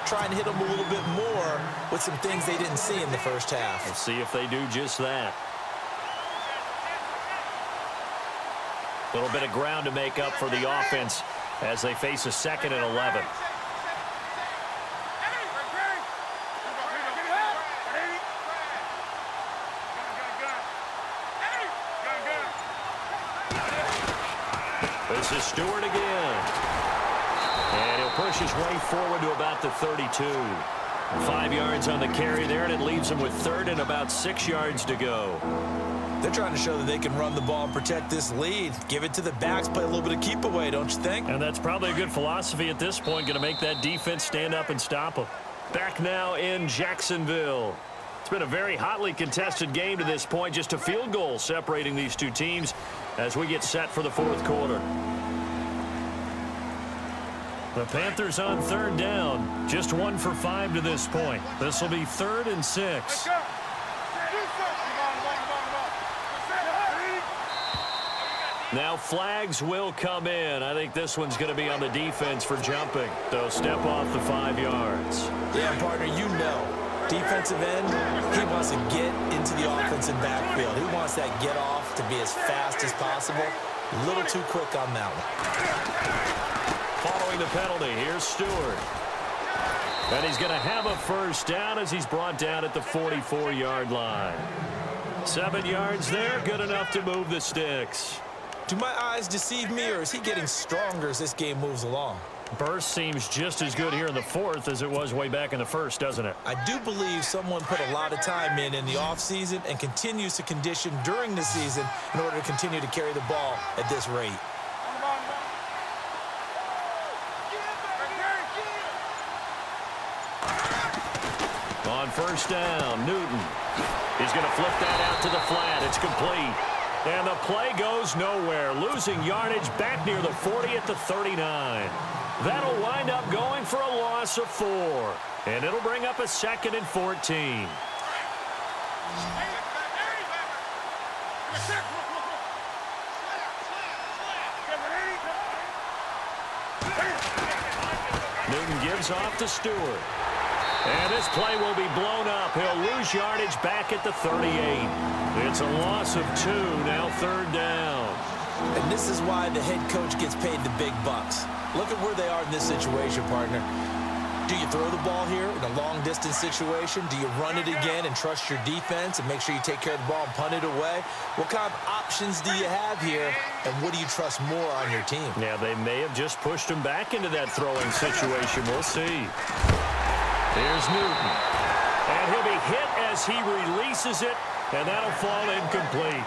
try and hit them a little bit more with some things they didn't see in the first half. Let's see if they do just that. A little bit of ground to make up for the offense as they face a 2nd and 11. This is Stewart again. And he'll push his way forward to about the 32. 5 yards on the carry there, and it leaves him with 3rd and about 6 yards to go. They're trying to show that they can run the ball and protect this lead. Give it to the backs, play a little bit of keep away, don't you think? And that's probably a good philosophy at this point, going to make that defense stand up and stop them. Back now in Jacksonville. It's been a very hotly contested game to this point. Just a field goal separating these two teams as we get set for the 4th quarter. The Panthers on 3rd down. Just 1 for 5 to this point. This will be 3rd and 6. Now flags will come in. I think this one's going to be on the defense for jumping. They'll step off the 5 yards. Yeah, partner, you know. Defensive end, he wants to get into the offensive backfield. He wants that get off to be as fast as possible. A little too quick on that one. Following the penalty, here's Stewart. And he's going to have a first down as he's brought down at the 44-yard line. 7 yards there, good enough to move the sticks. Do my eyes deceive me, or is he getting stronger as this game moves along? Burst seems just as good here in the 4th as it was way back in the 1st, doesn't it? I do believe someone put a lot of time in the offseason and continues to condition during the season in order to continue to carry the ball at this rate. On first down, Newton. He's going to flip that out to the flat. It's complete. And the play goes nowhere. Losing yardage back near the 40 at the 39. That'll wind up going for a loss of 4. And it'll bring up a 2nd and 14. Newton gives off to Stewart. And this play will be blown up. He'll lose yardage back at the 38. It's a loss of 2, now 3rd down. And this is why the head coach gets paid the big bucks. Look at where they are in this situation, partner. Do you throw the ball here in a long-distance situation? Do you run it again and trust your defense and make sure you take care of the ball and punt it away? What kind of options do you have here, and what do you trust more on your team? Yeah, they may have just pushed him back into that throwing situation. We'll see. Here's Newton. And he'll be hit as he releases it, and that'll fall incomplete.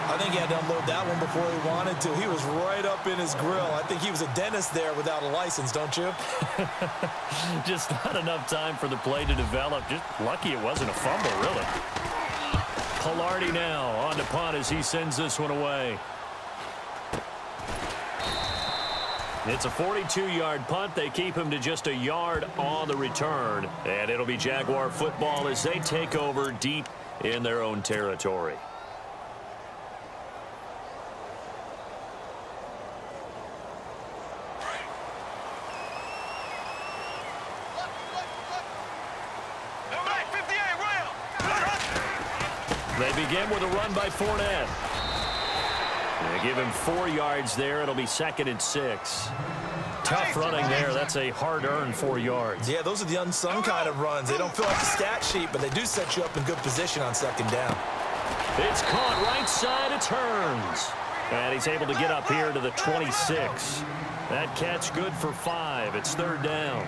I think he had to unload that one before he wanted to. He was right up in his grill. I think he was a dentist there without a license, don't you? Just not enough time for the play to develop. Just lucky it wasn't a fumble, really. Pilardi now on to punt as he sends this one away. It's a 42-yard punt. They keep him to just a yard on the return. And it'll be Jaguar football as they take over deep in their own territory. They begin with a run by Fournette. They give him 4 yards there. It'll be 2nd and 6. Tough running there. That's a hard-earned 4 yards. Yeah, those are the unsung kind of runs. They don't feel like a stat sheet, but they do set you up in good position on 2nd down. It's caught right side. It turns. And he's able to get up here to the 26. That catch good for 5. It's 3rd down.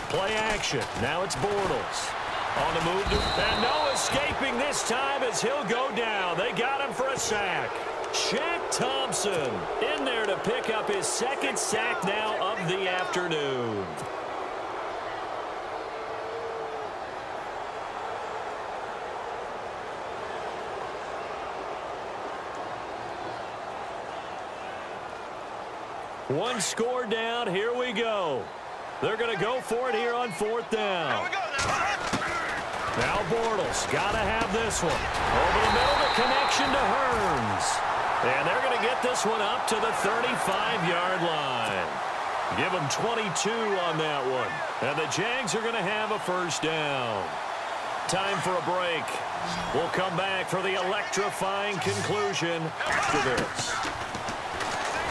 Play action. Now it's Bortles. On the move, and no escaping this time as he'll go down. They got him for a sack. Shaq Thompson in there to pick up his 2nd sack now of the afternoon. One score down. Here we go. They're going to go for it here on 4th down. Now Bortles got to have this one. Over the middle, the connection to Hearns. And they're going to get this one up to the 35-yard line. Give them 22 on that one. And the Jags are going to have a first down. Time for a break. We'll come back for the electrifying conclusion after this.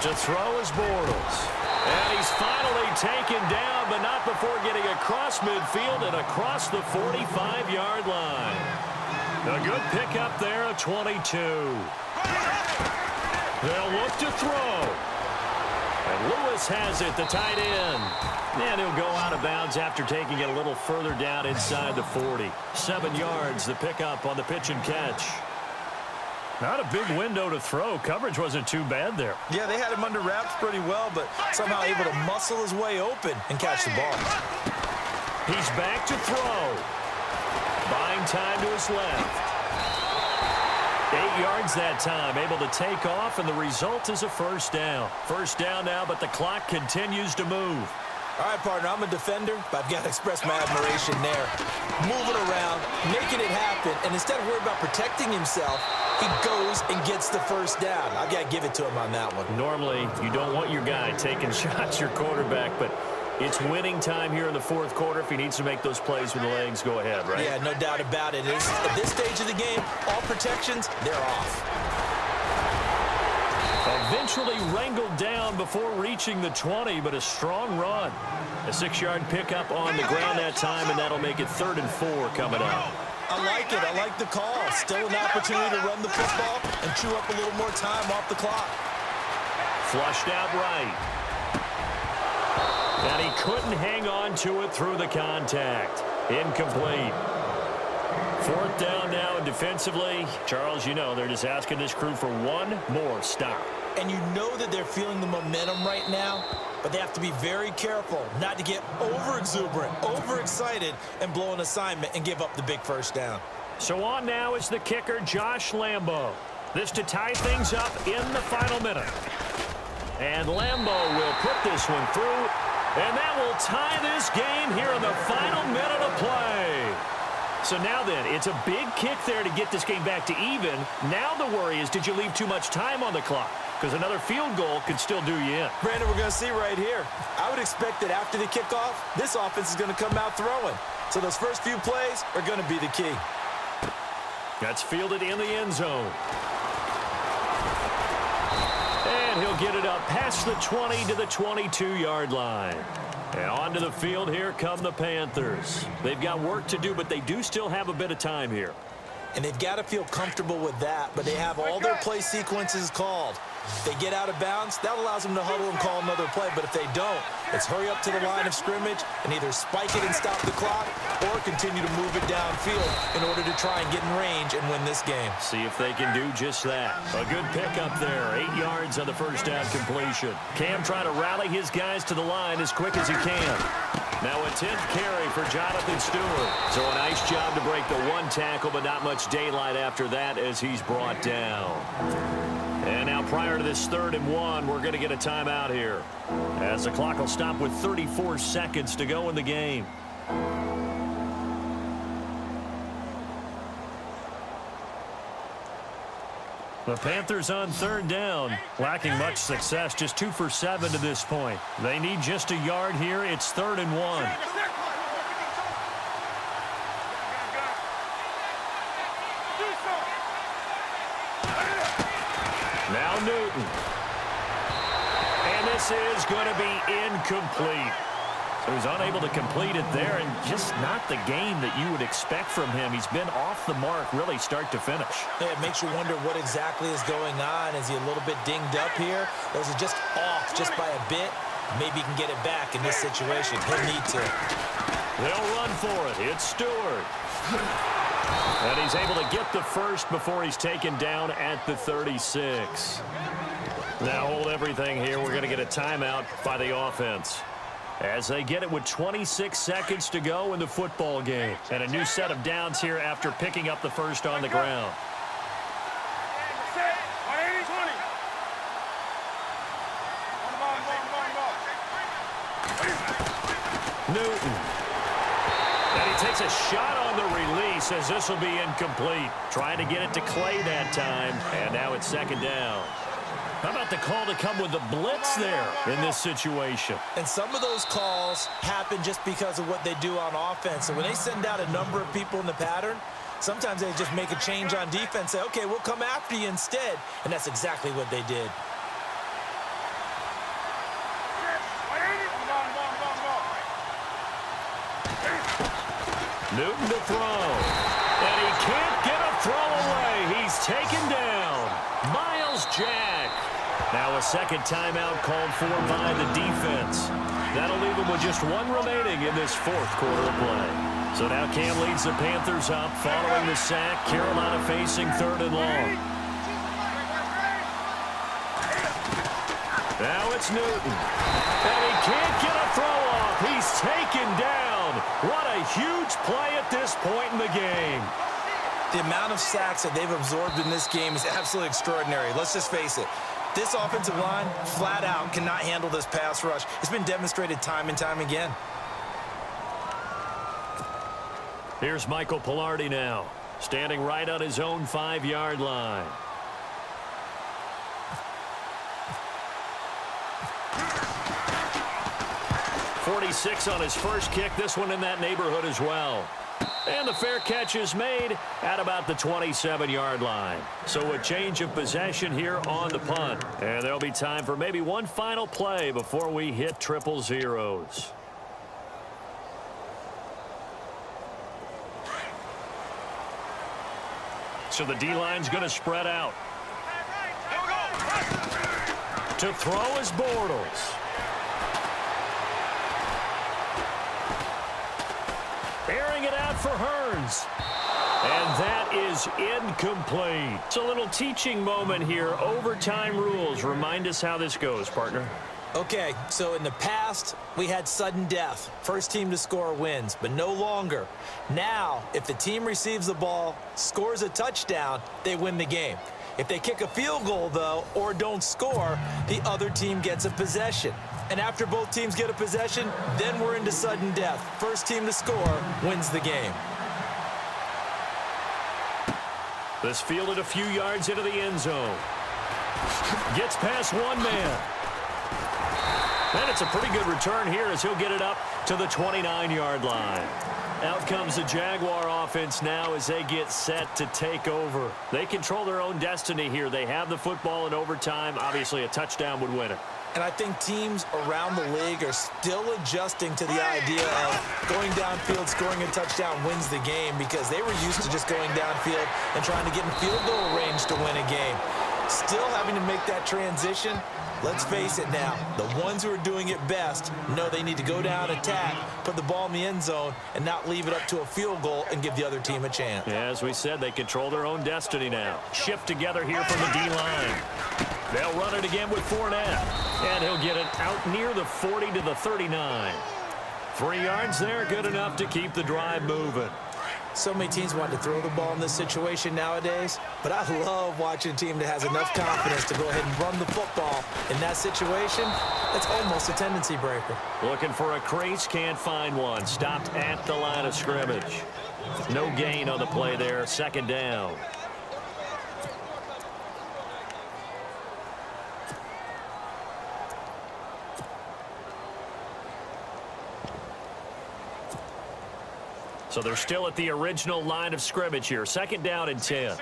To throw is Bortles. And he's finally taken down, but not before getting across midfield and across the 45-yard line. A good pickup there at 22. They'll look to throw. And Lewis has it, the tight end. And he'll go out of bounds after taking it a little further down inside the 40. 7 yards, the pickup on the pitch and catch. Not a big window to throw. Coverage wasn't too bad there. Yeah, they had him under wraps pretty well, but somehow able to muscle his way open and catch the ball. He's back to throw. Buying time to his left. 8 yards that time, able to take off, and the result is a first down. First down now, but the clock continues to move. All right, partner, I'm a defender, but I've got to express my admiration there. Moving around, making it happen, and instead of worrying about protecting himself, he goes and gets the first down. I've got to give it to him on that one. Normally, you don't want your guy taking shots, your quarterback, but it's winning time here in the fourth quarter. If he needs to make those plays with the legs, go ahead, right? Yeah, no doubt about it. At this stage of the game, all protections, they're off. Eventually wrangled down before reaching the 20, but a strong run. A 6-yard pickup on the ground that time, and that'll make it 3rd and 4 coming up. I like it. I like the call. Still an opportunity to run the football and chew up a little more time off the clock. Flushed out right. And he couldn't hang on to it through the contact. Incomplete. 4th down now, and defensively, Charles, you know, they're just asking this crew for one more stop. And you know that they're feeling the momentum right now, but they have to be very careful not to get over-exuberant, overexcited, and blow an assignment and give up the big first down. So on now is the kicker, Josh Lambo. This to tie things up in the final minute. And Lambo will put this one through, and that will tie this game here in the final minute of play. So now then, it's a big kick there to get this game back to even. Now the worry is, did you leave too much time on the clock? Because another field goal could still do you in. Brandon, we're going to see right here. I would expect that after the kickoff, this offense is going to come out throwing. So those first few plays are going to be the key. That's fielded in the end zone. And he'll get it up past the 20 to the 22-yard line. And onto the field, here come the Panthers. They've got work to do, but they do still have a bit of time here. And they've got to feel comfortable with that, but they have all their play sequences called. They get out of bounds, that allows them to huddle and call another play, but if they don't, it's hurry up to the line of scrimmage and either spike it and stop the clock or continue to move it downfield in order to try and get in range and win this game. See if they can do just that. A good pickup there, 8 yards on the first down completion. Cam trying to rally his guys to the line as quick as he can. Now a 10th carry for Jonathan Stewart. So a nice job to break the one tackle, but not much daylight after that as he's brought down. And now prior to this 3rd and 1, we're going to get a timeout here, as the clock will stop with 34 seconds to go in the game. The Panthers on 3rd down, lacking much success, just 2 for 7 to this point. They need just a yard here. It's 3rd and 1. Now Newton. And this is going to be incomplete. So he's unable to complete it there, and just not the game that you would expect from him. He's been off the mark really start to finish. Yeah, it makes you wonder what exactly is going on. Is he a little bit dinged up here? Or is he just off just by a bit? Maybe he can get it back in this situation. He'll need to. They'll run for it. It's Stewart. And he's able to get the first before he's taken down at the 36. Now hold everything here. We're going to get a timeout by the offense, as they get it with 26 seconds to go in the football game. And a new set of downs here after picking up the first on the ground. Newton. And he takes a shot on the release as this will be incomplete. Trying to get it to Clay that time, and now it's second down. How about the call to come with the blitz there in this situation? And some of those calls happen just because of what they do on offense. So when they send out a number of people in the pattern, sometimes they just make a change on defense, say, okay, we'll come after you instead. And that's exactly what they did. Newton to throw. And he can't get a throw away. He's taken down. Miles Jack. Now a second timeout called for by the defense. That'll leave him with just one remaining in this fourth quarter of play. So now Cam leads the Panthers up following the sack. Carolina facing third and long. Now it's Newton. And he can't get a throw off. He's taken down. What a huge play at this point in the game. The amount of sacks that they've absorbed in this game is absolutely extraordinary. Let's just face it. This offensive line, flat out, cannot handle this pass rush. It's been demonstrated time and time again. Here's Michael Pilardi now, standing right on his own 5-yard line. .46 on his first kick. This one in that neighborhood as well. And the fair catch is made at about the 27-yard line. So a change of possession here on the punt. And there'll be time for maybe one final play before we hit triple zeros. So the D-line's going to spread out. To throw is Bortles. Airing it out for Hearns. And that is incomplete. It's a little teaching moment here. Overtime rules. Remind us how this goes, partner. Okay, so in the past, we had sudden death. First team to score wins, but no longer. Now, if the team receives the ball, scores a touchdown, they win the game. If they kick a field goal, though, or don't score, the other team gets a possession. And after both teams get a possession, then we're into sudden death. First team to score wins the game. This fielded a few yards into the end zone. Gets past one man. And it's a pretty good return here as he'll get it up to the 29-yard line. Out comes the Jaguar offense now as they get set to take over. They control their own destiny here. They have the football in overtime. Obviously, a touchdown would win it. And I think teams around the league are still adjusting to the idea of going downfield, scoring a touchdown wins the game, because they were used to just going downfield and trying to get in field goal range to win a game. Still having to make that transition. Let's face it now, the ones who are doing it best know they need to go down, attack, put the ball in the end zone, and not leave it up to a field goal and give the other team a chance. Yeah, as we said, they control their own destiny now. Shift together here from the D-line. They'll run it again with Fournette, and he'll get it out near the 40 to the 39. 3 yards there, good enough to keep the drive moving. So many teams want to throw the ball in this situation nowadays, but I love watching a team that has enough confidence to go ahead and run the football. In that situation, that's almost a tendency breaker. Looking for a crease, can't find one. Stopped at the line of scrimmage. No gain on the play there, second down. So they're still at the original line of scrimmage here. Second down and 10.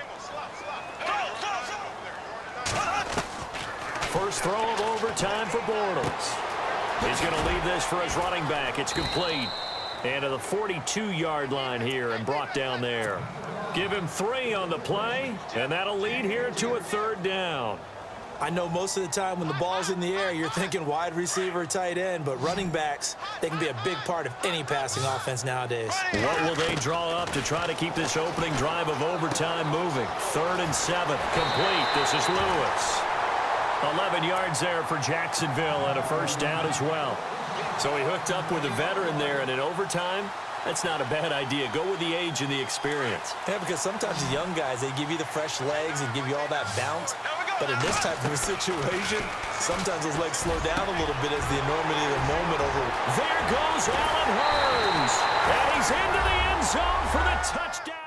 First throw of overtime for Bortles. He's going to lead this for his running back. It's complete. And to the 42-yard line here and brought down there. Give him 3 on the play, and that'll lead here to a third down. I know most of the time when the ball's in the air, you're thinking wide receiver, tight end, but running backs, they can be a big part of any passing offense nowadays. What will they draw up to try to keep this opening drive of overtime moving? 3rd and 7, complete. This is Lewis. 11 yards there for Jacksonville and a first down as well. So he hooked up with a veteran there, and in overtime, that's not a bad idea. Go with the age and the experience. Yeah, because sometimes the young guys, they give you the fresh legs and give you all that bounce. But in this type of a situation, sometimes those legs slow down a little bit as the enormity of the moment over. There goes Allen Hurns. And he's into the end zone for the touchdown.